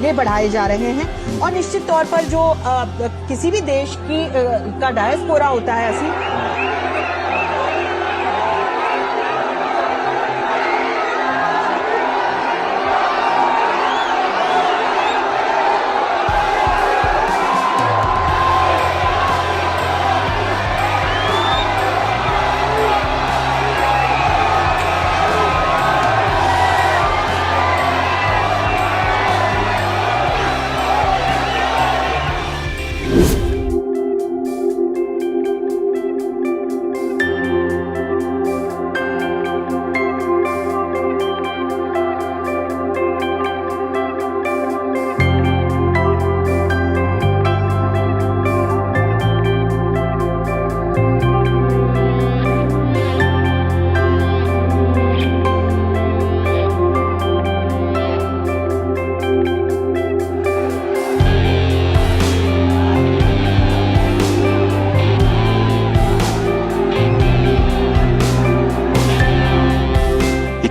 आगे बढ़ाए जा रहे हैं। और निश्चित तौर पर जो किसी भी देश की का डायस्पोरा होता है ऐसी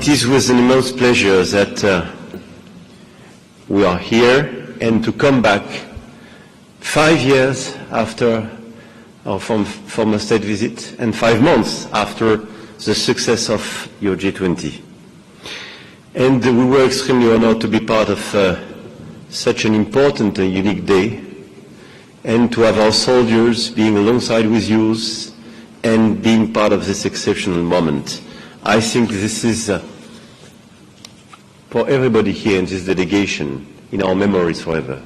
It is with an immense pleasure that we are here and to come back 5 years after our former state visit and 5 months after the success of your G20. And we were extremely honored to be part of such an important and unique day and to have our soldiers being alongside with you and being part of this exceptional moment. I think this is for everybody here in this delegation in our memories forever.